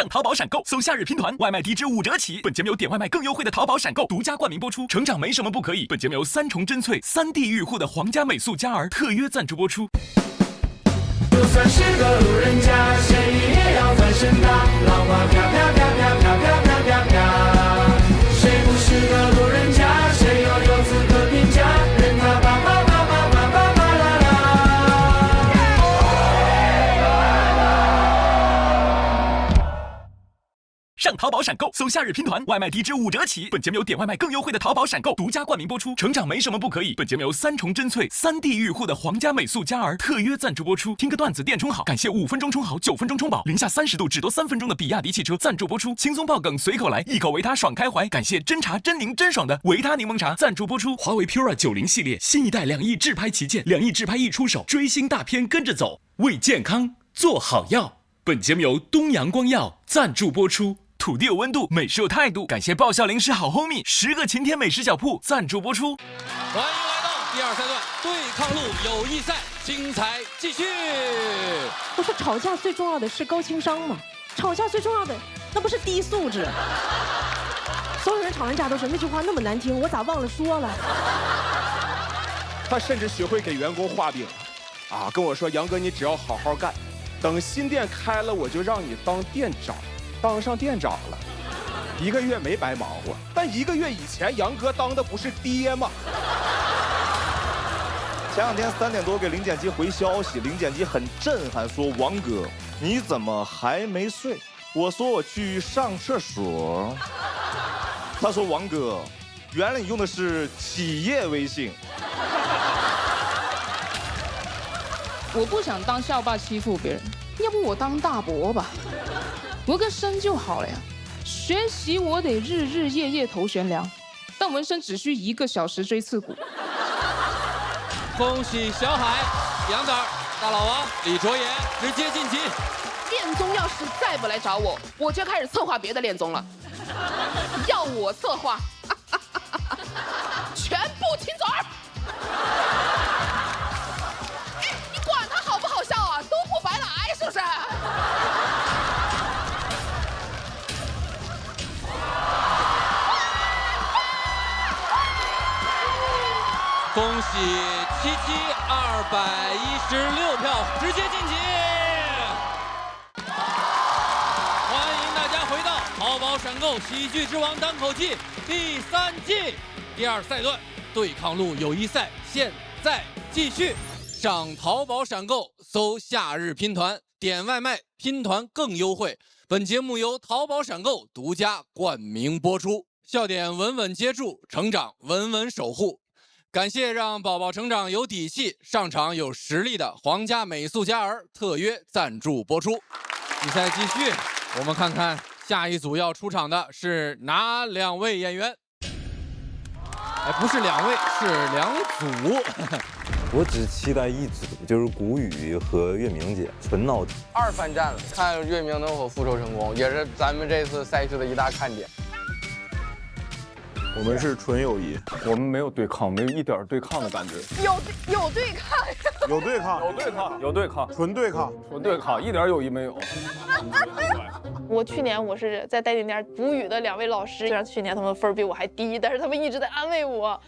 上淘宝闪购搜夏日拼团，外卖低至5折起。本节目由点外卖更优惠的淘宝闪购独家冠名播出。成长没什么不可以。本节目由3重真萃3地域户的皇家美素佳儿特约赞助播出。就算是个路人甲，谁也要翻身打。浪花飘飘飘飘飘飘飘飘飘，谁不是个路人甲？谁又有资格评价？任他吧吧吧吧吧吧吧啦啦。上淘宝闪购搜夏日拼团，外卖低至5折起。本节目由点外卖更优惠的淘宝闪购独家冠名播出。成长没什么不可以。本节目由3重真萃3地域户的皇家美素佳儿特约赞助播出。听个段子电充好，感谢5分钟充好9分钟充饱，零下30度只多3分钟的比亚迪汽车赞助播出。轻松爆梗随口来，一口维他爽开怀。感谢真茶真柠真爽的维他柠檬茶赞助播出。华为 Pura 90系列新一代2亿智拍旗舰，2亿智拍一出手，追星大片跟着走，为健康做好药。本节目由东阳光药赞助播出。土地有温度，美食有态度。感谢爆笑零食好 homie 10个晴天美食小铺赞助播出。欢迎来到第2赛段对抗路友谊赛，精彩继续。不是吵架最重要的是高情商吗？吵架最重要的那不是低素质。所有人吵完架都说那句话那么难听，我咋忘了说了？他甚至学会给员工画饼，跟我说杨哥你只要好好干，等新店开了我就让你当店长。当上店长了，1个月没白忙活，但1个月以前杨哥当的不是爹吗？前2天3点多给零检机回消息，零检机很震撼，说王哥你怎么还没睡？我说我去上厕所。他说王哥，原来你用的是企业微信。我不想当校霸欺负别人，要不我当大伯吧。纹个身就好了呀，学习我得日日夜夜头悬梁，但纹身只需1个小时锥刺股。恭喜小海、杨仔、大老王、李卓言直接晋级。恋综要是再不来找我，我就开始策划别的恋综了。要我策划，全部请走儿。你管他好不好笑啊，都不白来是不是？恭喜77，216票直接晋级。欢迎大家回到淘宝闪购喜剧之王单口季第3季第2赛段对抗路友谊赛，现在继续。上淘宝闪购搜夏日拼团，点外卖拼团更优惠。本节目由淘宝闪购独家冠名播出。笑点稳稳接住，成长稳稳守护。感谢让宝宝成长有底气、上场有实力的皇家美素佳儿特约赞助播出。比赛继续，我们看看下一组要出场的是哪2位演员？不是2位，是2组。我只期待一组，就是谷雨和月明姐，纯闹腾。2番战了，看月明能否复仇成功，也是咱们这次赛事的一大看点。我们是纯友谊，我们没有对抗，没有一点对抗的感觉。有对抗，有对抗，有对抗，有对抗，纯对抗，纯对抗，一点友谊没有。我去年我是在带领点谷雨的2位老师，虽然去年他们分比我还低，但是他们一直在安慰我。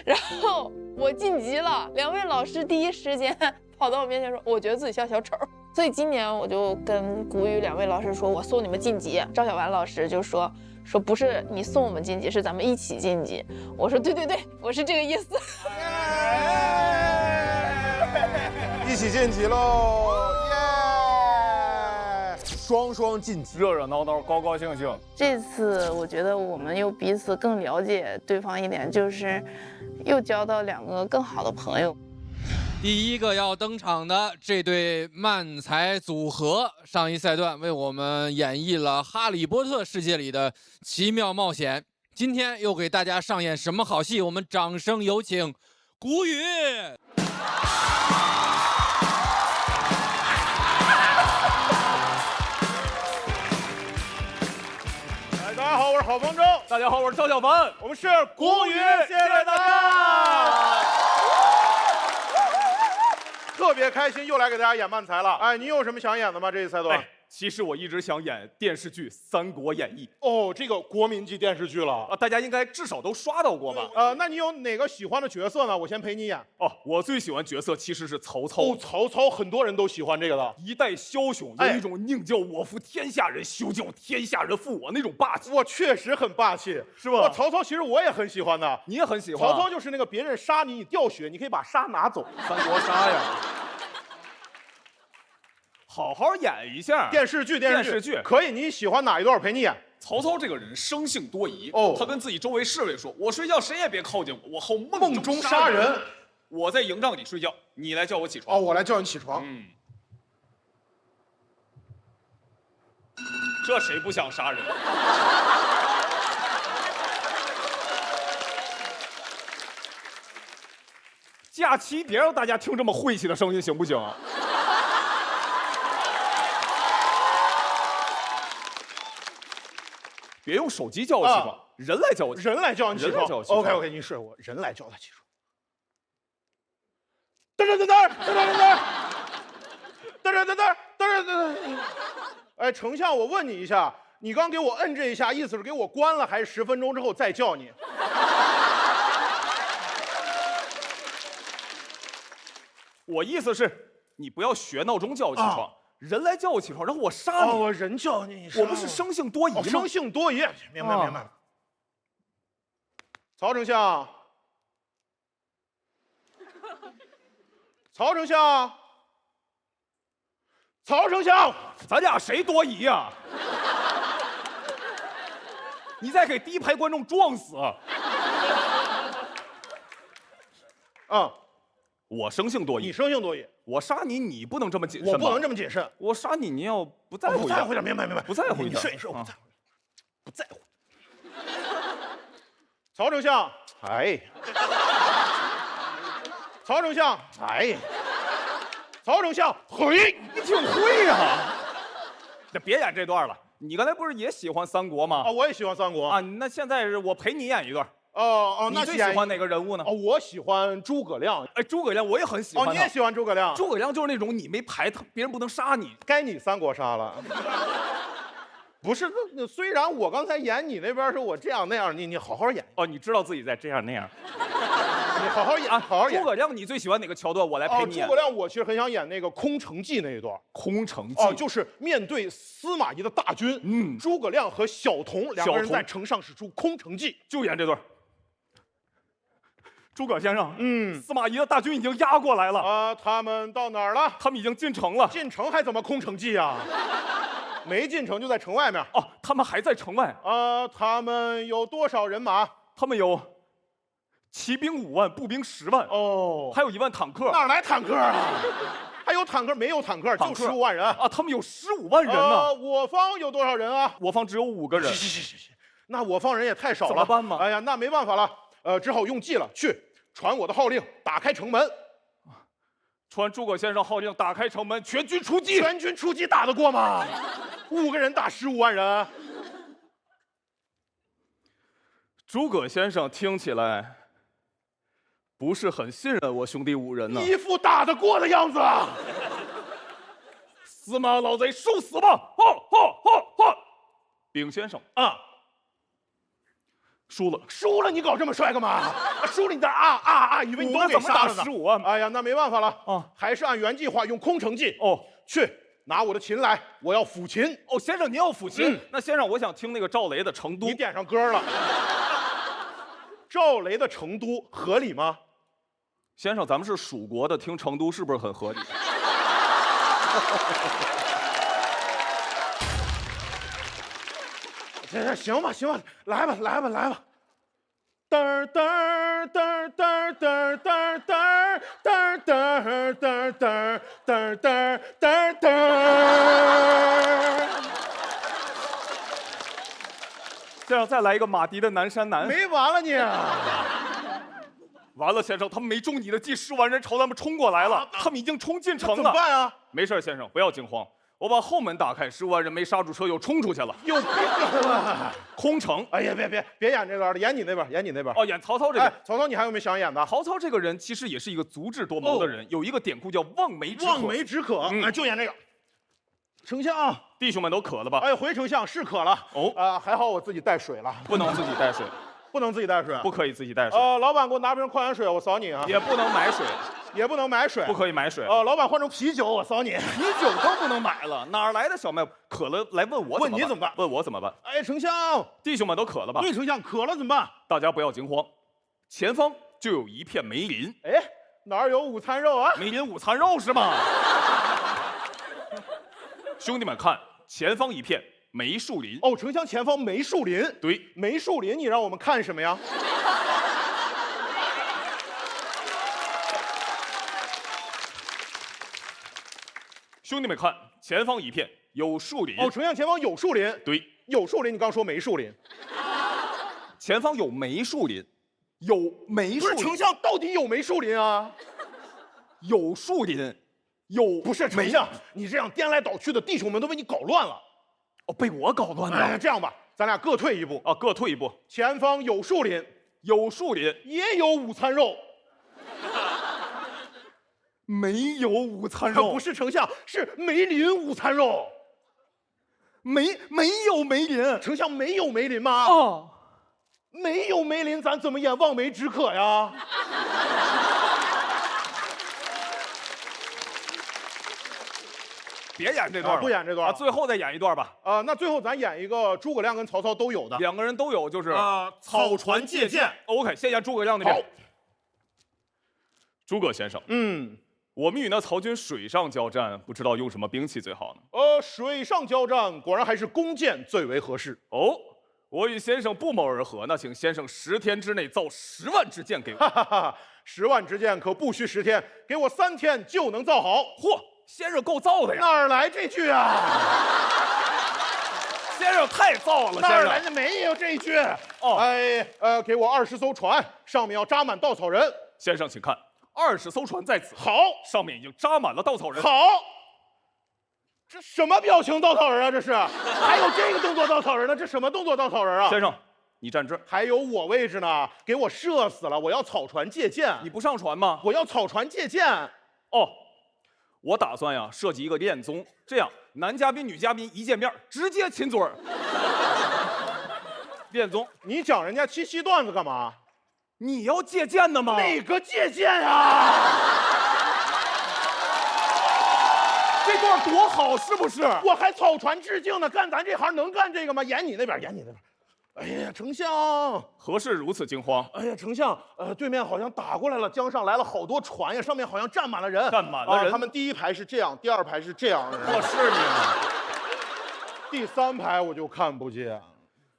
然后我晋级了，2位老师第一时间跑到我面前说，我觉得自己像小丑。所以今年我就跟谷雨2位老师说，我送你们晋级。赵小丸老师就说不是你送我们晋级，是咱们一起晋级。我说对，我是这个意思。一起晋级喽！双双晋级，热热闹闹，高高兴兴。这次我觉得我们又彼此更了解对方一点，就是又交到2个更好的朋友。第一个要登场的这对漫才组合，上一赛段为我们演绎了《哈利波特》世界里的奇妙冒险，今天又给大家上演什么好戏？我们掌声有请谷雨。大家好，我是郝方舟。大家好，我是赵小凡。我们是谷雨，谢谢大家。特别开心，又来给大家演漫才了。哎，你有什么想演的吗？这一赛段？其实我一直想演电视剧《三国演义》哦，这个国民级电视剧了。啊，大家应该至少都刷到过吧？那你有哪个喜欢的角色呢？我先陪你演。哦，我最喜欢角色其实是曹操。哦，曹操很多人都喜欢这个的，一代枭雄，有一种宁叫我负天下人，休叫天下人负我那种霸气。我确实很霸气，是吧？曹操其实我也很喜欢的，你也很喜欢。曹操就是那个别人杀你，你掉血，你可以把杀拿走，三国杀呀。好好演一下电视剧可以。你喜欢哪一段？陪你演。曹操这个人生性多疑，哦，他跟自己周围侍卫说：“我睡觉谁也别靠近我，我好梦中杀人。我在营帐里睡觉，你来叫我起床。”哦，我来叫你起床。这谁不想杀人？假期别让大家听这么晦气的声音，行不行？别用手机叫我起床，人来叫我起床。人来叫你起床。OK， 你是我人来叫他起床。哎，丞相，我问你一下，你刚给我摁这一下，意思是给我关了，还是10分钟之后再叫你？我意思是，你不要学闹钟叫我起床。人来叫我起床，然后我杀你。我人叫你，我不是生性多疑吗？生性多疑，明白。曹丞相，咱俩谁多疑呀？你再给第一排观众撞死！我生性多疑，你生性多疑。我杀你，你不能这么谨慎。我不能这么谨慎。我杀你，你要不在乎一点。不在乎点，明白。不在乎一点。你睡，我不在乎。曹丞相，哎。曹丞相，哎。曹丞相，嘿，你挺会呀。那别演这段了。你刚才不是也喜欢三国吗？我也喜欢三国啊。那现在是我陪你演一段。那你最喜欢哪个人物呢？我喜欢诸葛亮。哎，诸葛亮我也很喜欢。你也喜欢诸葛亮？诸葛亮就是那种你没排他，别人不能杀你，该你三国杀了。不是，虽然我刚才演你那边是我这样那样，你好好演。你知道自己在这样那样，你好好演，好好演。诸葛亮，你最喜欢哪个桥段？我来陪你演。诸葛亮，我其实很想演那个空城计那一段。空城计就是面对司马懿的大军，诸葛亮和小童两个人在城上使出空城计，就演这段。诸葛先生，司马懿的大军已经压过来了。他们到哪儿了？他们已经进城了。进城还怎么空城计啊？没进城就在城外面。他们还在城外。他们有多少人马？他们有骑兵5万，步兵10万。还有1万坦克。哪来坦克啊？还有坦克？没有坦克，就15万人啊！他们有15万人呢。我方有多少人啊？我方只有5个人。行，那我方人也太少了，怎么办嘛？哎呀，那没办法了，只好用计了。去，传我的号令，打开城门。传诸葛先生号令，打开城门，全军出击。全军出击打得过吗？5个人打15万人。诸葛先生听起来不是很信任我兄弟5人呢。一副打得过的样子。司马老贼，受死吧！丙先生输了，你搞这么帅干嘛？输了你在以为你都给杀了呢。15万？哎呀，那没办法了还是按原计划用空城计。去拿我的琴来，我要抚琴。先生您要抚琴？那先生，我想听那个赵雷的《成都》。你点上歌了。赵雷的《成都》合理吗？先生，咱们是蜀国的，听《成都》是不是很合理？行吧，来吧。嘚儿嘚儿嘚儿嘚儿嘚儿嘚儿嘚儿嘚儿嘚儿嘚儿嘚儿嘚儿嘚儿嘚儿嘚儿。先生，再来一个马迪的《南山南》。没完了你！完了，先生，他们没中你的计，10万人朝咱们冲过来了，他们已经冲进城了。怎么办啊？没事，先生，不要惊慌。我把后门打开，15万人没刹住车，又冲出去了。有病了！空城。哎呀，别演这段了，演你那边。演曹操这个。曹操，你还有没有想演的？曹操这个人其实也是一个足智多谋的人，有一个典故叫望梅止渴。望梅止渴，就演这个。丞相，弟兄们都渴了吧？哎，回丞相是渴了。哦，还好我自己带水了。不能自己带水，不能自己带水，不可以自己带水。老板给我拿瓶矿泉水，我扫你啊。也不能买水，也不能买水，不可以买水。老板换成啤酒，我扫你。啤酒更不能买了，哪儿来的小卖部？渴了来问我，问你怎么办？问我怎么办？哎，丞相，弟兄们都渴了吧？对，丞相渴了怎么办？大家不要惊慌，前方就有一片梅林。哎，哪儿有午餐肉啊？梅林午餐肉是吗？兄弟们看，前方一片梅树林。哦，丞相前方梅树林。对，梅树林，你让我们看什么呀？兄弟们看，前方一片有树林。哦，丞相前方有树林。对，有树林。你刚说梅树林，前方有梅树林，有梅树林。不是丞相，到底有梅树林啊？有树林，有不是丞相，你这样颠来倒去的，弟兄们都被你搞乱了。哦，被我搞乱了。哎，这样吧，咱俩各退一步啊，各退一步。前方有树林，有树林，也有午餐肉。没有午餐肉，不是丞相，是梅林午餐肉。没有梅林，丞相没有梅林吗？哦，没有梅林，咱怎么演望梅止渴呀？别演这段了，不演这段啊，最后再演一段吧。那最后咱演一个诸葛亮跟曹操都有的，两个人都有，就是草船借箭。OK， 先演诸葛亮那边。好，诸葛先生，我们与那曹军水上交战，不知道用什么兵器最好呢？水上交战果然还是弓箭最为合适。哦，我与先生不谋而合，那请先生10天之内造10万支箭给我。哈哈哈，10万支箭可不需10天，给我3天就能造好。嚯！先生够造的呀！哪儿来这句啊？先生太造了，哪儿来的没有这句？哦，给我20艘船，上面要扎满稻草人。先生，请看，20艘船在此。好，上面已经扎满了稻草人。好，这什么表情稻草人啊？这是，还有这个动作稻草人呢？这什么动作稻草人啊？先生，你站这儿。还有我位置呢，给我射死了！我要草船借箭。你不上船吗？我要草船借箭。哦。我打算呀设计一个恋综，这样男嘉宾女嘉宾一见面直接亲嘴儿。恋综，你讲人家七夕段子干嘛？你要借鉴的吗？哪个借鉴呀？这段多好，是不是？我还草船致敬呢，干咱这行能干这个吗？演你那边，演你那边。哎呀，丞相，何事如此惊慌？哎呀，丞相，对面好像打过来了，江上来了好多船呀，上面好像站满了人。站满了人，他们第1排是这样，第2排是这样的。我是你，第3排我就看不见。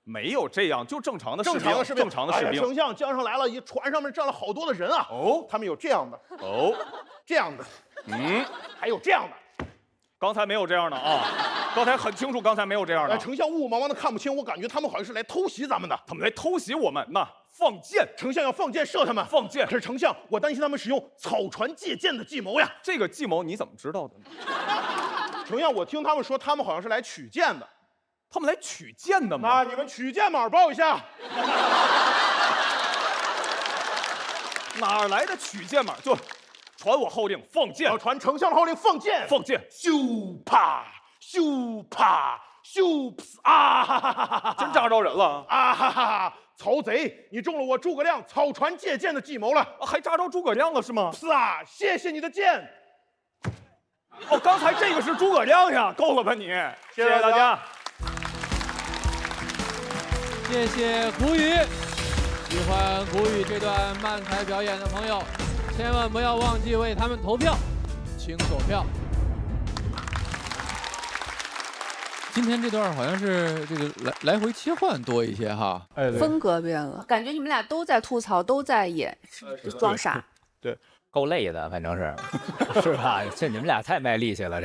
没有这样，就正常的士兵。正常的士兵。丞相，江上来了，一船上面站了好多的人啊。哦，他们有这样的。哦，这样的。还有这样的。刚才没有这样的啊，刚才很清楚，刚才没有这样的。丞相雾茫茫的看不清，我感觉他们好像是来偷袭咱们的。他们来偷袭我们，那放箭，丞相要放箭射他们。放箭。可是丞相，我担心他们使用草船借箭的计谋呀。这个计谋你怎么知道的呢？丞相，我听他们说，他们好像是来取箭的。他们来取箭的吗？那你们取箭码报一下。哪来的取箭码？就传我号令放箭。传丞相的号令放箭。放箭。咻啪咻啪咻啊！真扎着人了啊！哈哈！曹贼，你中了我诸葛亮草船借箭的计谋了，还扎着诸葛亮了是吗？是啊，谢谢你的箭。哦，刚才这个是诸葛亮呀，够了吧你？谢谢大家。谢谢古语，喜欢古语这段漫才表演的朋友，千万不要忘记为他们投票，请锁票。今天这段好像是这个来回切换多一些哈，风格变了，感觉你们俩都在吐槽，都在演装傻。对，够累的，反正是，是吧？这你们俩太卖力气了，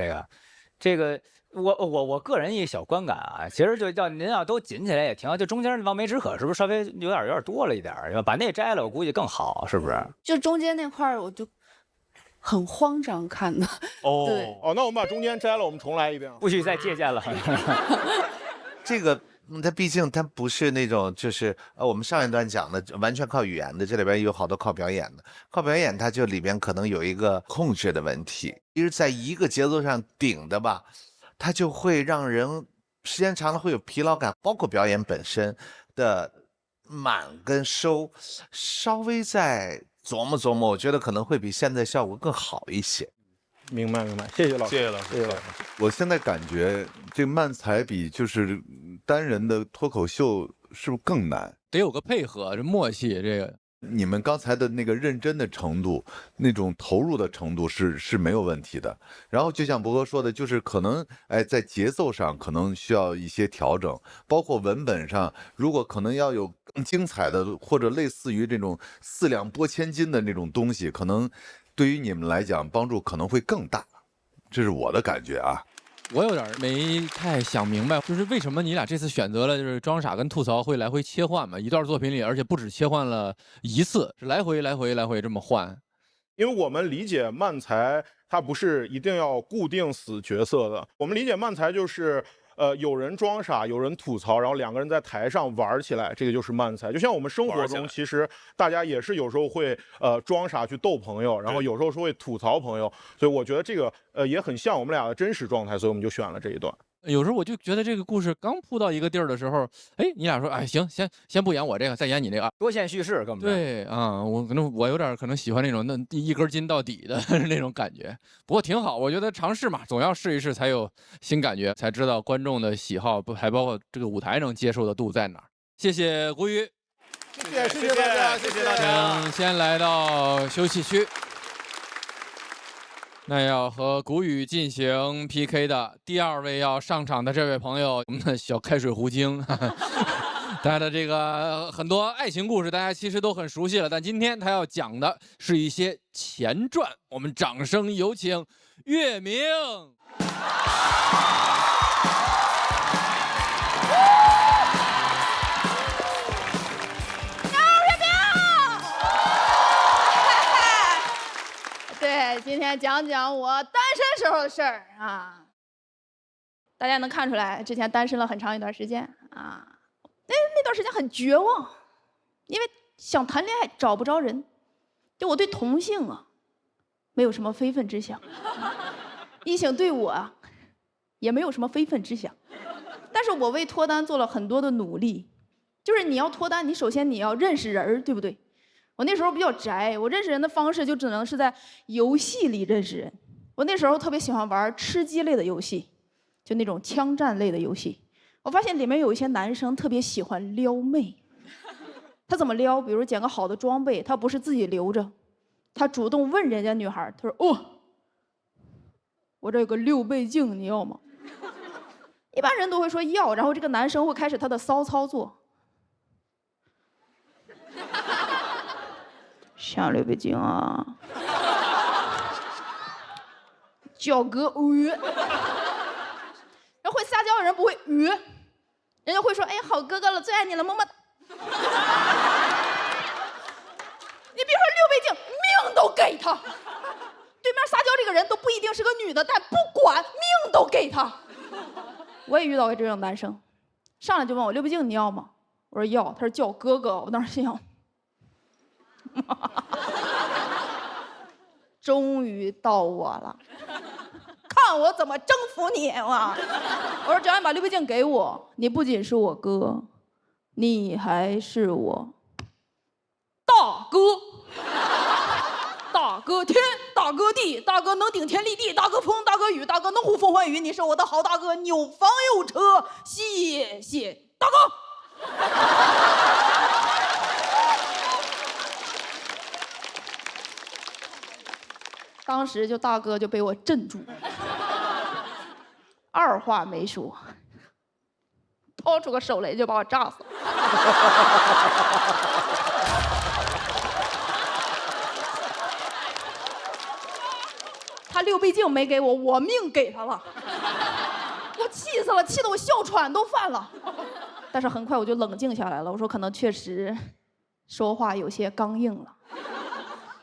这个。我个人一小观感啊，其实就叫您要都紧起来也挺好，就中间望梅止渴是不是稍微有点多了一点？把那摘了，我估计更好，是不是？就中间那块我就很慌张看的。哦，对哦，那我们把中间摘了，我们重来一遍。不许再借鉴了。这个。它毕竟它不是那种就是我们上一段讲的完全靠语言的，这里边有好多靠表演的。靠表演它就里边可能有一个控制的问题，其实在一个节奏上顶的吧，它就会让人时间长了会有疲劳感，包括表演本身的满跟收，稍微再琢磨琢磨，我觉得可能会比现在效果更好一些。明白，谢谢老师，谢谢老师，谢谢老师。我现在感觉这漫才比就是单人的脱口秀是不是更难？得有个配合，这默契，这个。你们刚才的那个认真的程度，那种投入的程度是没有问题的。然后就像博哥说的，就是可能在节奏上可能需要一些调整，包括文本上，如果可能要有更精彩的或者类似于这种四两拨千斤的那种东西，可能对于你们来讲帮助可能会更大。这是我的感觉啊。我有点没太想明白，就是为什么你俩这次选择了就是装傻跟吐槽会来回切换嘛？一段作品里，而且不止切换了一次，是来回这么换。因为我们理解漫才，它不是一定要固定死角色的。我们理解漫才就是，有人装傻，有人吐槽，然后两个人在台上玩起来，这个就是漫才。就像我们生活中，其实大家也是有时候会装傻去逗朋友，然后有时候是会吐槽朋友，所以我觉得这个也很像我们俩的真实状态，所以我们就选了这一段。有时候我就觉得这个故事刚铺到一个地儿的时候，哎，你俩说，哎，行，先不演我这个，再演你这个，多线叙事，根本对啊，我有点可能喜欢那种那一根筋到底的那种感觉。不过挺好，我觉得尝试嘛，总要试一试才有新感觉，才知道观众的喜好，不还包括这个舞台能接受的度在哪儿。谢谢古雨，谢谢大家，谢谢大家。先来到休息区。那要和古雨进行 PK 的第二位要上场的这位朋友，我们的小开水壶精，他的这个很多爱情故事大家其实都很熟悉了，但今天他要讲的是一些前传，我们掌声有请月明。对，今天讲讲我单身时候的事儿啊。大家能看出来，之前单身了很长一段时间啊。那段时间很绝望，因为想谈恋爱找不着人，就我对同性啊，没有什么非分之想，异性对我啊，也没有什么非分之想。但是我为脱单做了很多的努力，就是你要脱单，你首先你要认识人，对不对？我那时候比较宅，我认识人的方式就只能是在游戏里认识人。我那时候特别喜欢玩吃鸡类的游戏，就那种枪战类的游戏。我发现里面有一些男生特别喜欢撩妹。他怎么撩？比如捡个好的装备，他不是自己留着，他主动问人家女孩，他说：“哦，我这有个6倍镜，你要吗？”一般人都会说要，然后这个男生会开始他的骚操作。像6倍镜啊，叫哥然后会撒娇的人不会人家会说：“哎，好哥哥了，最爱你了，么么哒。”你别说6倍镜，命都给他。对面撒娇这个人都不一定是个女的，但不管，命都给他。我也遇到过这种男生，上来就问我：“6倍镜你要吗？”我说要，他说叫哥哥。我当时心想。终于到我了，看我怎么征服你啊！我说只要你把6倍镜给我，你不仅是我哥，你还是我大哥。大哥天，大哥地，大哥能顶天立地，大哥风，大哥雨，大哥能呼风唤雨，你是我的好大哥，有房有车，谢谢大哥。当时就大哥就被我镇住，二话没说，掏出个手雷就把我炸死了。他6倍镜没给我，我命给他了，我气死了，气得我哮喘都犯了。但是很快我就冷静下来了，我说可能确实说话有些刚硬了。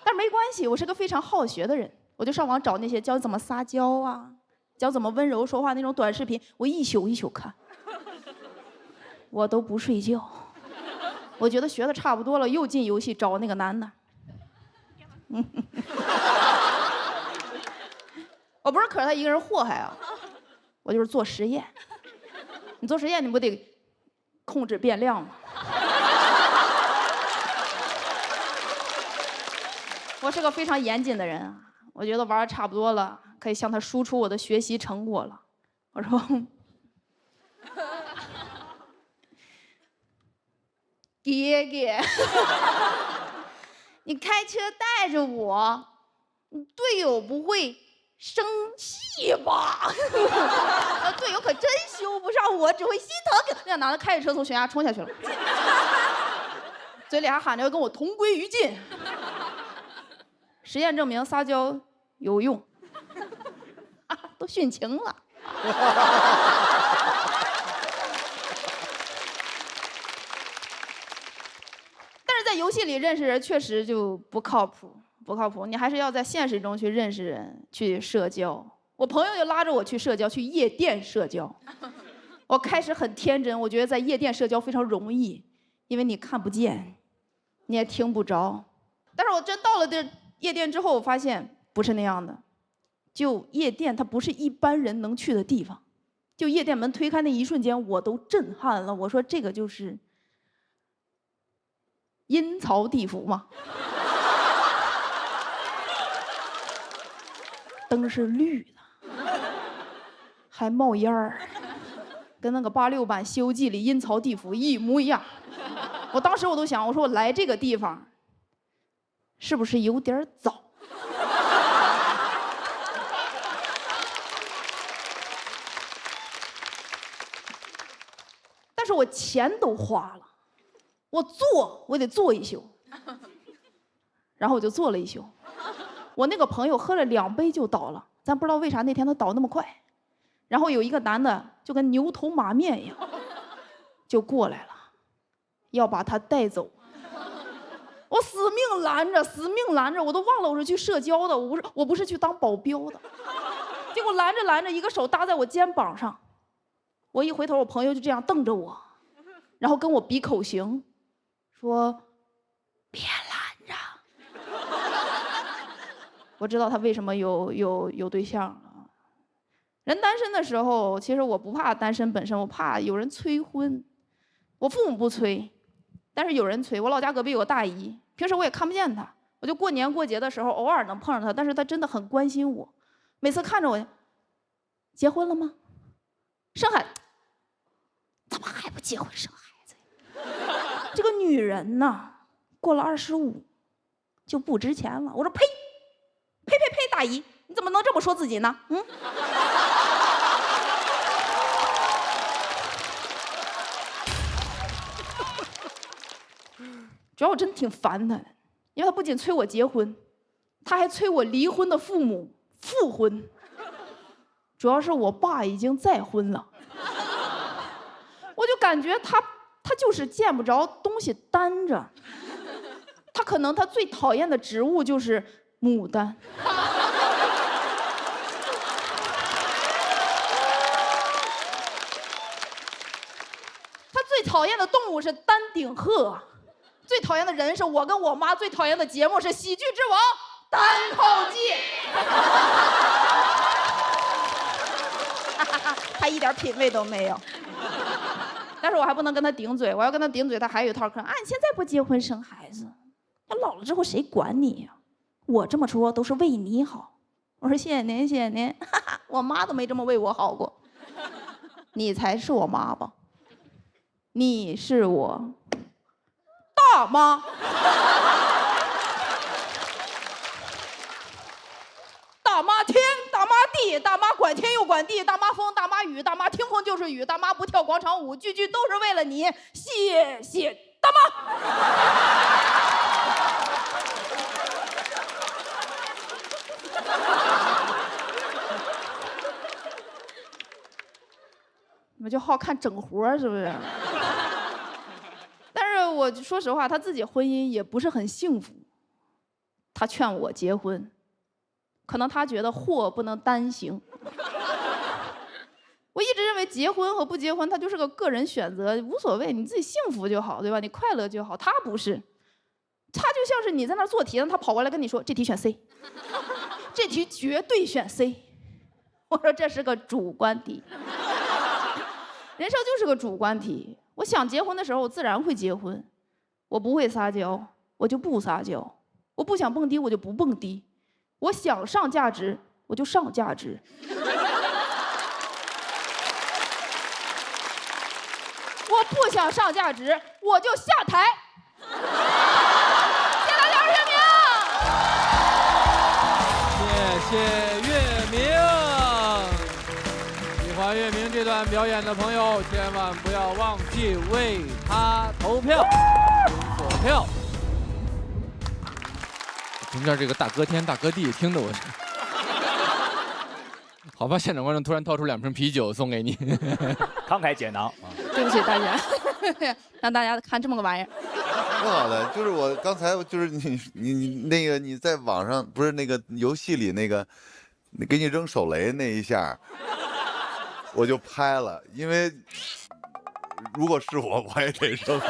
但没关系，我是个非常好学的人，我就上网找那些教怎么撒娇啊，教怎么温柔说话那种短视频，我一宿一宿看，我都不睡觉。我觉得学的差不多了，又进游戏找那个男的。我不是可是他一个人祸害啊，我就是做实验。你做实验，你不得控制变量吗？我是个非常严谨的人啊，我觉得玩的差不多了，可以向他输出我的学习成果了。我说，爹爹，你开车带着我，你队友不会生气吧？队友可真修不上我，只会心疼。那男的开着车从悬崖冲下去了，嘴里还喊着要跟我同归于尽。实验证明撒娇有用，都殉情了。但是在游戏里认识人确实就不靠谱，不靠谱。你还是要在现实中去认识人，去社交。我朋友就拉着我去社交，去夜店社交。我开始很天真，我觉得在夜店社交非常容易，因为你看不见，你也听不着。但是我真到了这夜店之后，我发现不是那样的。就夜店，它不是一般人能去的地方。就夜店门推开那一瞬间，我都震撼了。我说这个就是阴曹地府嘛。灯是绿的，还冒烟儿，跟那个86版《西游记》里阴曹地府一模一样。我当时我都想，我说我来这个地方是不是有点早？但是我钱都花了，我得坐一宿，然后我就坐了一宿。我那个朋友喝了2杯就倒了，咱不知道为啥那天他倒那么快。然后有一个男的就跟牛头马面一样，就过来了，要把他带走。我死命拦着，死命拦着，我都忘了我是去社交的，我不是去当保镖的。结果拦着拦着，一个手搭在我肩膀上，我一回头，我朋友就这样瞪着我，然后跟我比口型，说：“别拦着。”我知道他为什么有对象了。人单身的时候，其实我不怕单身本身，我怕有人催婚。我父母不催，但是有人催。我老家隔壁有个大姨，平时我也看不见她，我就过年过节的时候偶尔能碰上她，但是她真的很关心我。每次看着我，结婚了吗？生孩子？怎么还不结婚生孩子呀？这个女人呐，过了25就不值钱了。我说呸，大姨，你怎么能这么说自己呢？嗯。主要我真的挺烦他的，因为他不仅催我结婚，他还催我离婚的父母复婚。主要是我爸已经再婚了，我就感觉他就是见不着东西担着。他可能他最讨厌的植物就是牡丹。他最讨厌的动物是丹顶鹤。最讨厌的人是我跟我妈，最讨厌的节目是《喜剧之王》单口季。他一点品味都没有。但是我还不能跟他顶嘴，我要跟他顶嘴，他还有一套嗑。啊，你现在不结婚生孩子，那老了之后谁管你呀？我这么说都是为你好。我说谢谢您，谢谢您。我妈都没这么为我好过。你才是我妈吧？你是我大妈。大妈天，大妈地，大妈管天又管地，大妈风，大妈雨，大妈听风就是雨，大妈不跳广场舞，句句都是为了你，谢谢大妈。你们就好看整活是不是？但是我说实话，他自己婚姻也不是很幸福。他劝我结婚，可能他觉得祸不能单行。我一直认为结婚和不结婚，它就是个个人选择，无所谓，你自己幸福就好，对吧？你快乐就好。他不是，他就像是你在那做题，让他跑过来跟你说这题选 C， 这题绝对选 C。我说这是个主观题，人生就是个主观题。我想结婚的时候，我自然会结婚；我不会撒娇，我就不撒娇；我不想蹦迪，我就不蹦迪；我想上价值，我就上价值。我不想上价值，我就下台。谢谢大家，月明。谢谢月明。喜欢月明这段表演的朋友，千万不要忘记为他投票、索票。中间这个大哥天、大哥地，听得我是。好吧，现场观众突然掏出2瓶啤酒送给你，慷慨解囊。对不起大家，让大家看这么个玩意儿。挺好的，就是我刚才就是你那个你在网上不是那个游戏里那个，给你扔手雷那一下，我就拍了，因为如果是我也得扔。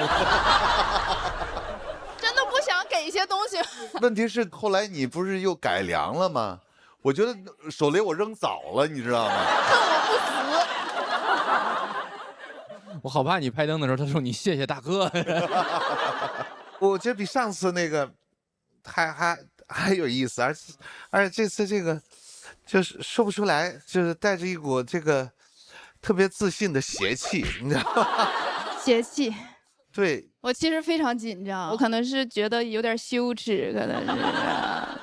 真的不想给一些东西。问题是后来你不是又改良了吗？我觉得手雷我扔早了，你知道吗？恨我不死。我好怕你拍灯的时候，他说你谢谢大哥。我觉得比上次那个还有意思，而且这次这个就是说不出来，就是带着一股这个特别自信的邪气，你知道吗？邪气。对，我其实非常紧张，我可能是觉得有点羞耻，可能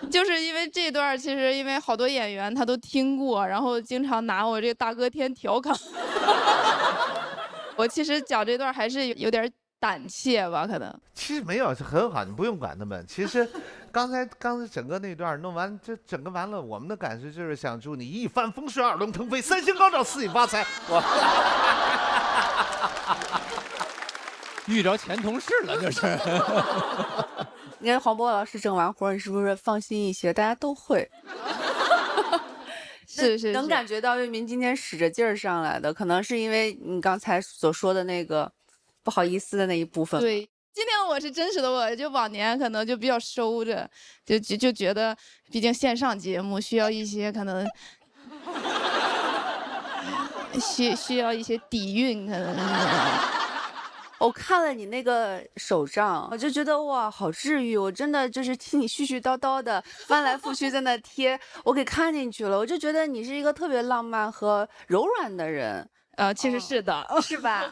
是，就是因为这段其实因为好多演员他都听过，然后经常拿我这个大哥天调侃。我其实讲这段还是有点胆怯吧，可能。其实没有，是很好，你不用管他们。其实，刚才整个那段弄完，这整个完了，我们的感受就是想祝你一帆风顺，二龙腾飞，三星高照，四季发财。遇着前同事了，这是。你看黄渤老师整完活，你是不是放心一些？大家都会。是能感觉到岳明今天使着劲儿上来的，可能是因为你刚才所说的那个不好意思的那一部分。对，今天我是真实的我，就往年可能就比较收着，就觉得，毕竟线上节目需要一些可能需要一些底蕴，可能。我看了你那个手账，我就觉得哇，好治愈！我真的就是听你絮絮叨叨的翻来覆去在那贴，我给看进去了。我就觉得你是一个特别浪漫和柔软的人。其实是的，是吧？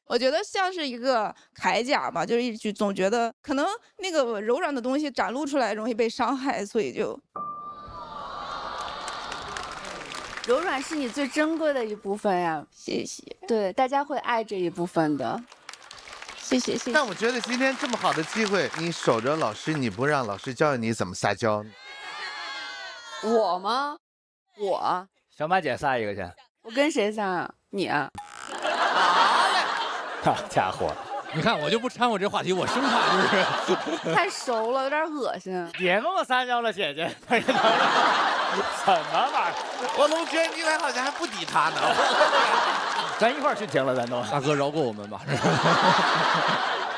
我觉得像是一个铠甲吧，就是总觉得可能那个柔软的东西展露出来容易被伤害，所以就。柔软是你最珍贵的一部分呀，谢谢。对，大家会爱这一部分的，谢谢。但我觉得今天这么好的机会，你守着老师，你不让老师教你怎么撒娇？我吗？我。小马姐撒一个去。我跟谁撒啊？你啊？好家伙！你看我就不掺和这话题，我生怕就是太熟了，有点恶心。别跟我撒娇了，姐姐。什么玩意儿？我总觉得你俩好像还不敌他呢。咱一块儿去听了，咱都。大哥饶过我们吧。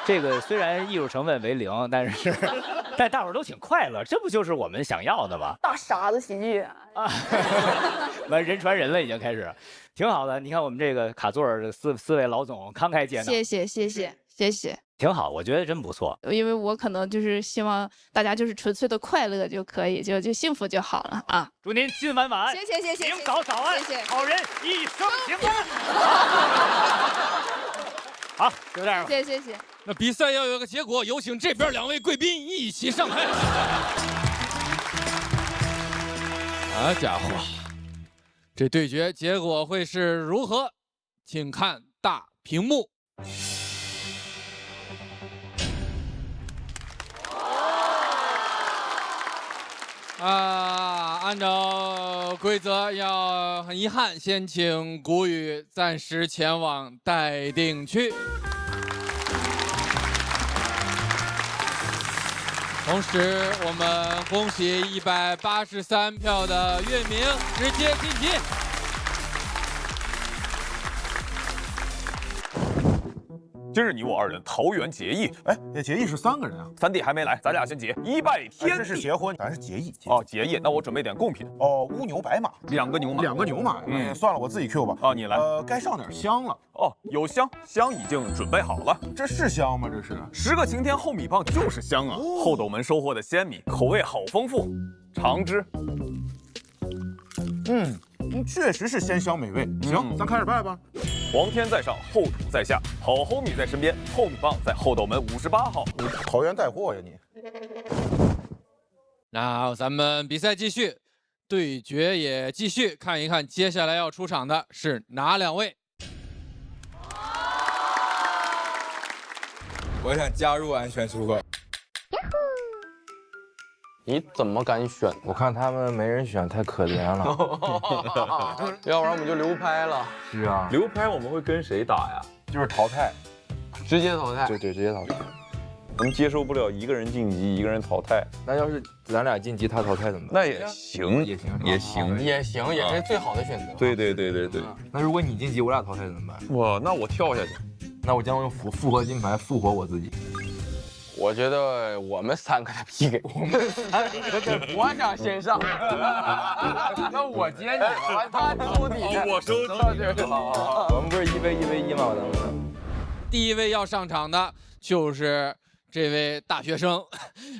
这个虽然艺术成分为0，但大伙儿都挺快乐，这不就是我们想要的吗？大傻子喜剧啊！完人传人了，已经开始，挺好的。你看我们这个卡座的四位老总慷慨解囊，谢谢。挺好，我觉得真不错。因为我可能就是希望大家就是纯粹的快乐就可以，就幸福就好了啊！祝您今晚晚安，谢谢，明早早安，谢谢，好人一生平安。好，就这样吧。谢谢。那比赛要有个结果，有请这边2位贵宾一起上台。好家伙，这对决结果会是如何？请看大屏幕。按照规则要很遗憾，先请谷雨暂时前往待定区。同时，我们恭喜183票的岳明直接晋级。今日你我二人桃园结义。哎，结义是3个人啊。三弟还没来，咱俩先结。一拜天地。这是结婚，咱是结义。哦，结义，那我准备点贡品。哦，乌牛白马，2个牛马。 2个牛马。算了，我自己 Q 吧。啊，你来。该上点香了。哦，有香，香已经准备好了。这是香吗？这是10个晴天厚米棒就是香啊！厚斗门收获的鲜米，口味好丰富，尝之。确实是鲜香美味。行，咱开始拜吧。皇天在上，厚土在下，好厚米在身边，厚米棒在厚斗门58号。你桃园带货呀你？那咱们比赛继续，对决也继续，看一看接下来要出场的是哪2位。我想加入安全出口。你怎么敢选？我看他们没人选，太可怜了。要不然我们就流拍了。是啊，流拍我们会跟谁打呀？就是淘汰，直接淘汰。对，直接淘汰。我们接受不了一个人晋级，一个人淘汰。那要是咱俩晋级，他淘汰怎么办？那也行，也行，也行，也是最好的选择。对。那如果你晋级，我俩淘汰怎么办？那我跳下去。那我将用复活金牌复活我自己。我觉得我们3个的 PK， 我们3个在博上先上。那我接你，他收底，我收底。我们不是1v1吗？咱们第一位要上场的就是这位大学生，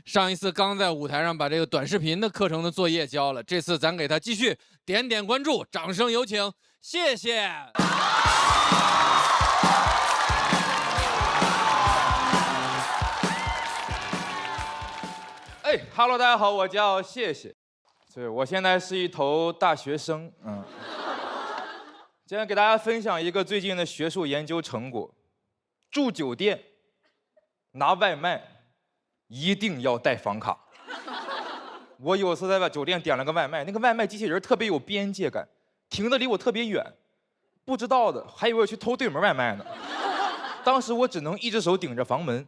上一次刚在舞台上把这个短视频的课程的作业交了，这次咱给他继续点点关注，掌声有请，谢谢。Hello， 大家好，我叫谢谢。对，我现在是一头大学生。今天给大家分享一个最近的学术研究成果：住酒店拿外卖一定要带房卡。我有次在酒店点了个外卖，那个外卖机器人特别有边界感，停的离我特别远，不知道的还以为我去偷对门外卖呢。当时我只能一只手顶着房门，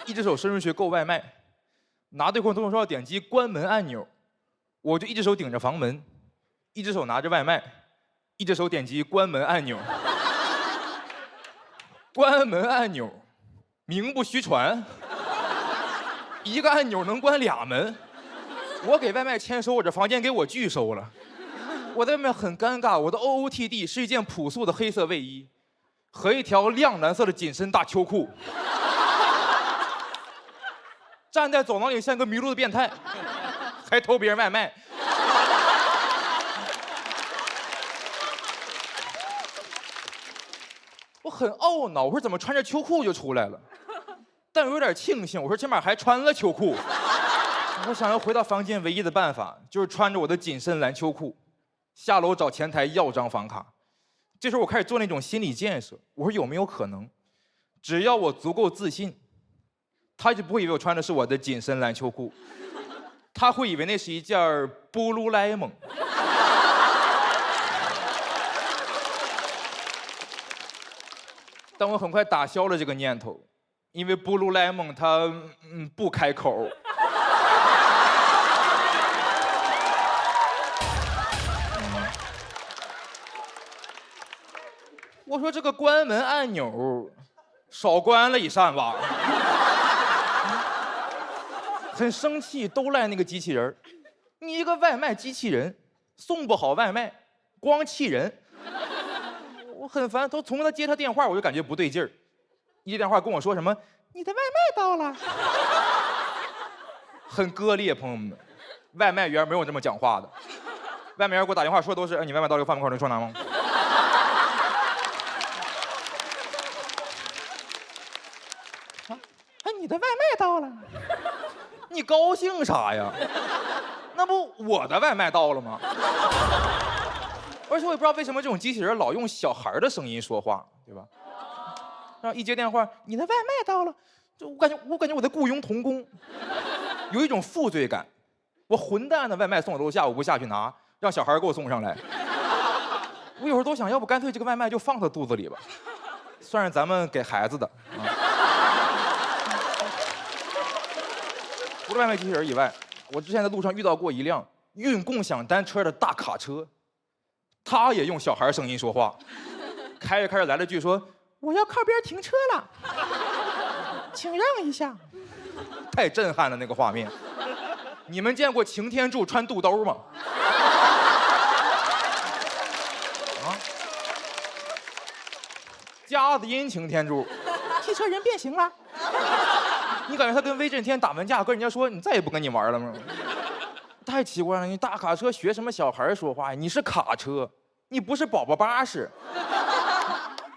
一只手伸出去够外卖。拿对空动手要点击关门按钮，我就一只手顶着房门，一只手拿着外卖，一只手点击关门按钮。关门按钮，名不虚传，一个按钮能关2门。我给外卖签收，我这房间给我拒收了。我在外面很尴尬，我的 OOTD 是一件朴素的黑色卫衣和一条亮蓝色的紧身大秋裤。站在走廊里像个迷路的变态，还偷别人外卖。我很懊恼，我说怎么穿着秋裤就出来了？但我有点庆幸，我说起码还穿了秋裤。我想要回到房间，唯一的办法就是穿着我的紧身蓝秋裤，下楼找前台要张房卡。这时候我开始做那种心理建设，我说有没有可能，只要我足够自信，他就不会以为我穿的是我的紧身蓝秋裤，他会以为那是一件布鲁莱蒙。但我很快打消了这个念头，因为布鲁莱蒙它不开口。我说这个关门按钮少关了一扇吧。很生气，都赖那个机器人。你一个外卖机器人，送不好外卖，光气人。我很烦，都从他接他电话，我就感觉不对劲儿。一接电话跟我说什么，你的外卖到了，很割裂，朋友们。外卖员没有这么讲话的，外卖员给我打电话说都是，你外卖到了，饭门口能收拿吗？你的外卖到了，你高兴啥呀？那不我的外卖到了吗？而且我也不知道为什么这种机器人老用小孩的声音说话，对吧？然后一接电话，你的外卖到了，就我感觉我在雇佣童工，有一种负罪感。我混蛋的外卖送我楼下，我不下去拿，让小孩给我送上来。我有时候都想要不干脆这个外卖就放他肚子里吧，算是咱们给孩子的。除了外卖机器人以外，我之前在路上遇到过一辆运共享单车的大卡车，他也用小孩声音说话，开着开着来了句说：“我要靠边停车了，请让一下。太震撼了那个画面。你们见过擎天柱穿肚兜吗？啊？夹子音擎天柱，汽车人变形了。你感觉他跟威震天打完架，跟人家说你再也不跟你玩了吗？太奇怪了，你大卡车学什么小孩说话呀？你是卡车，你不是宝宝巴士。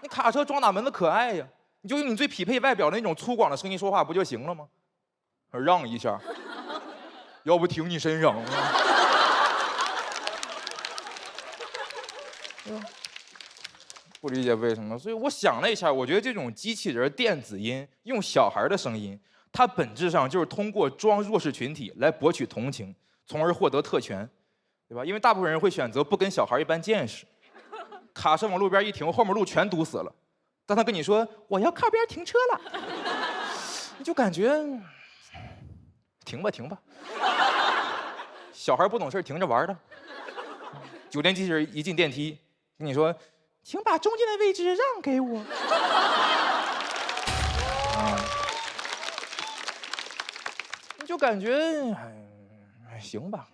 你卡车装哪门子可爱呀？你就用你最匹配外表的那种粗犷的声音说话不就行了吗？让一下，要不停你身上。不理解为什么，所以我想了一下，我觉得这种机器人电子音用小孩的声音，它本质上就是通过装弱势群体来博取同情，从而获得特权，对吧？因为大部分人会选择不跟小孩一般见识。卡车往路边一停，后面路全堵死了。当他跟你说我要靠边停车了，你就感觉停吧停吧。小孩不懂事停着玩的。酒店机器人一进电梯，跟你说，请把中间的位置让给我。你就感觉行吧，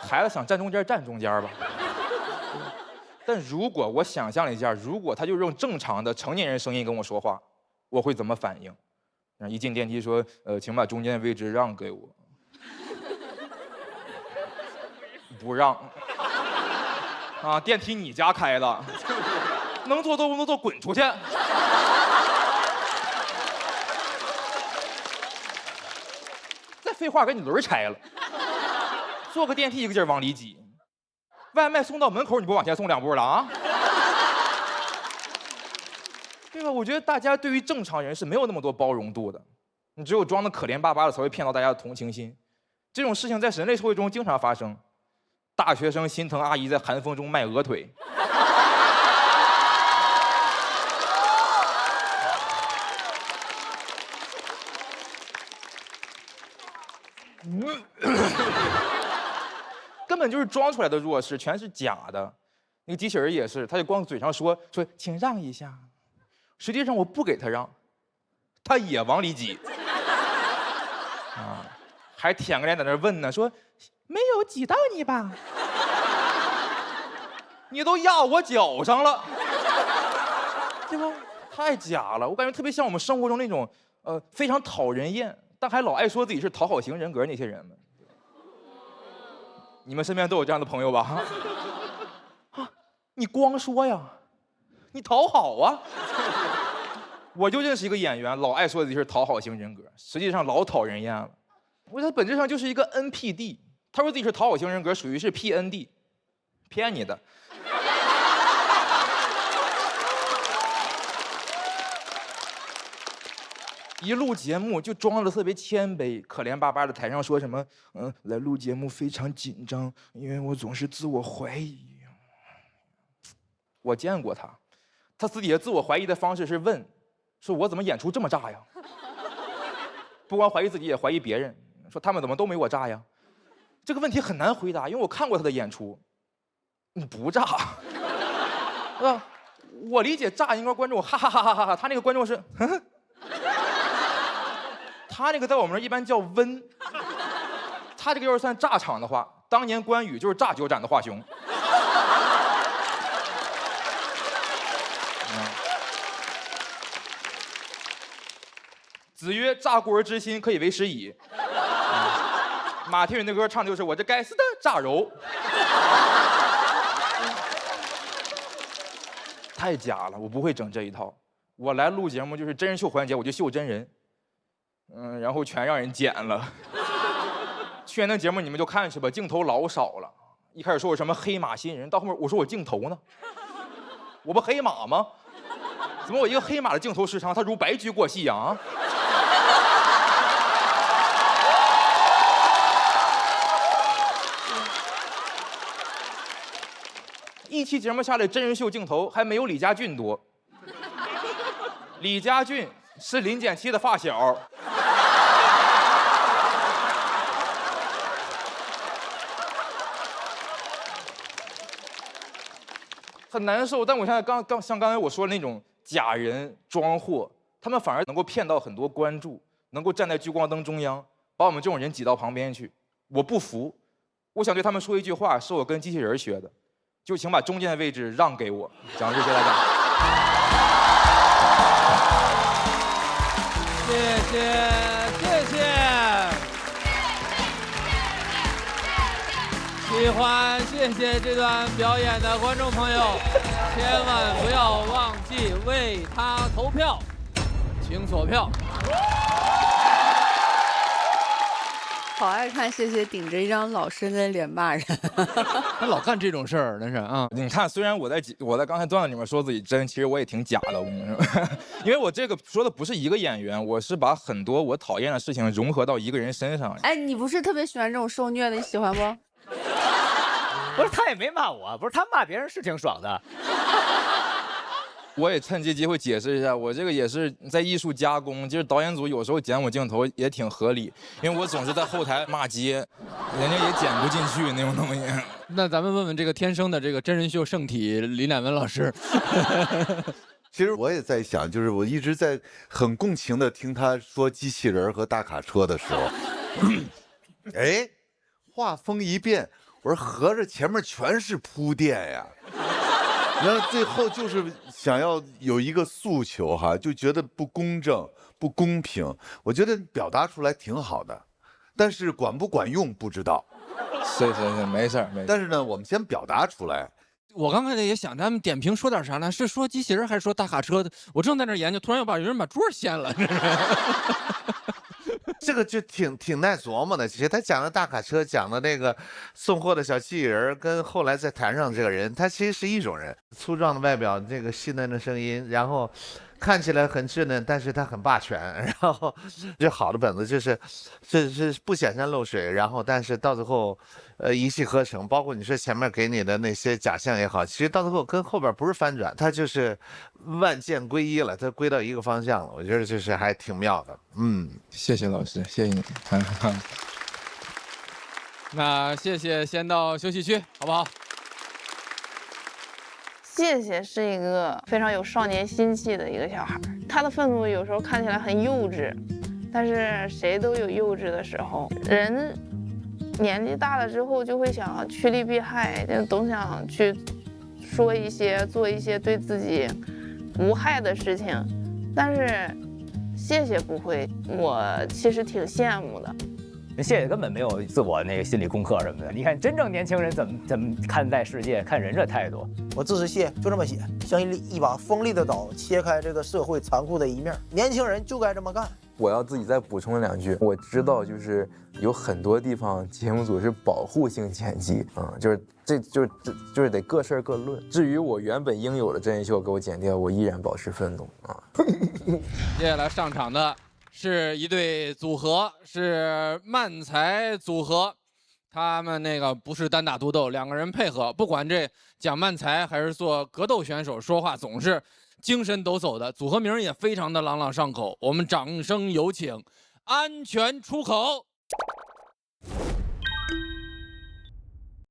孩子想站中间站中间吧。但如果我想象了一下，如果他就用正常的成年人声音跟我说话，我会怎么反应？一进电梯说，请把中间的位置让给我。不让。啊，电梯你家开的，能坐都不能坐，滚出去。再废话，给你轮拆了。坐个电梯一个劲儿往里挤。外卖送到门口，你不往前送2步了啊？对吧？我觉得大家对于正常人是没有那么多包容度的，你只有装的可怜巴巴的才会骗到大家的同情心。这种事情在人类社会中经常发生。大学生心疼阿姨在寒风中迈鹅腿。根本就是装出来的弱势，全是假的。那个机器人也是，他就光嘴上说请让一下，实际上我不给他让，他也往里挤。啊，还舔个脸在那问呢，说没有挤到你吧？你都压我脚上了，对吧？太假了，我感觉特别像我们生活中那种非常讨人厌，但还老爱说自己是讨好型人格那些人们。你们身边都有这样的朋友吧？啊，你光说呀，你讨好啊。我就认识一个演员，老爱说自己是讨好型人格，实际上老讨人厌了。我觉得他本质上就是一个 NPD， 他说自己是讨好型人格，属于是 PND， 骗你的。一录节目就装得特别谦卑，可怜巴巴的台上说什么来录节目非常紧张，因为我总是自我怀疑。我见过他，他私底下自我怀疑的方式是问，说我怎么演出这么炸呀？不光怀疑自己，也怀疑别人，说他们怎么都没我炸呀？这个问题很难回答，因为我看过他的演出，不炸，是吧？我理解炸应该观众哈哈哈哈哈哈，他那个观众是呵呵。他那个在我们这儿一般叫温，他这个要是算炸场的话，当年关羽就是炸酒盏的华雄。子曰：“炸孤而知新，可以为师矣。”马天宇那歌唱的就是我这该死的炸柔，太假了，我不会整这一套。我来录节目就是真人秀环节，我就秀真人。然后全让人剪了。去年的节目你们就看去吧，镜头老少了。一开始说我什么黑马新人，到后面我说我镜头呢？我不黑马吗？怎么我一个黑马的镜头时长，它如白驹过隙啊？一期节目下来，真人秀镜头还没有李家俊多。李家俊是林简期的发小。很难受，但我现在像刚才我说的那种假人装货，他们反而能够骗到很多关注，能够站在聚光灯中央，把我们这种人挤到旁边去。我不服，我想对他们说一句话，是我跟机器人学的，就请把中间的位置让给我。讲谢谢大家。谢谢这段表演的观众朋友，千万不要忘记为他投票，请锁票。好爱看谢谢顶着一张老生的脸骂人，他老干这种事儿，那是啊。你看，虽然我在刚才段子里面说自己真，其实我也挺假的，我跟你说，因为我这个说的不是一个演员，我是把很多我讨厌的事情融合到一个人身上。哎，你不是特别喜欢这种受虐的，你喜欢不？不是，他也没骂我，不是他骂别人是挺爽的。我也趁这机会解释一下，我这个也是在艺术加工，就是导演组有时候剪我镜头也挺合理，因为我总是在后台骂街，人家也剪不进去那种东西。那咱们问问这个天生的这个真人秀圣体李乃文老师。其实我也在想，就是我一直在很共情的听他说机器人和大卡车的时候，哎，画风一变，我说合着前面全是铺垫呀。然后最后就是想要有一个诉求哈，就觉得不公正、不公平。我觉得表达出来挺好的，但是管不管用不知道。是，没事。但是呢，我们先表达出来。我刚才也想，他们点评说点啥呢？是说机器人还是说大卡车的？我正在那研究，突然有人把桌掀了。这个就挺耐琢磨的。其实他讲的大卡车，讲的那个送货的小机器人，跟后来在台上这个人，他其实是一种人。粗壮的外表，这个细嫩的声音，然后看起来很稚嫩，但是他很霸权。然后这好的本子就是不显山露水，然后但是到最后一气呵成。包括你说前面给你的那些假象也好，其实到最后跟后边不是翻转，他就是万剑归一了，他归到一个方向了。我觉得就是还挺妙的。谢谢老师，谢谢你。那谢谢，先到休息区，好不好？谢谢是一个非常有少年心气的一个小孩，他的愤怒有时候看起来很幼稚，但是谁都有幼稚的时候。人年纪大了之后就会想趋利避害，就总想去说一些、做一些对自己无害的事情，但是谢谢不会，我其实挺羡慕的。谢谢根本没有自我那个心理功课什么的。你看真正年轻人怎么看待世界、看人这态度。我字是谢，就这么写，像一把锋利的刀，切开这个社会残酷的一面。年轻人就该这么干。我要自己再补充2句，我知道就是有很多地方节目组是保护性剪辑就是得各事儿各论。至于我原本应有的真人秀给我剪掉，我依然保持愤怒啊。接下来上场的是一对组合，是漫才组合。他们那个不是单打独斗，两个人配合，不管这讲漫才还是做格斗选手，说话总是精神抖擞的。组合名也非常的朗朗上口。我们掌声有请安全出口。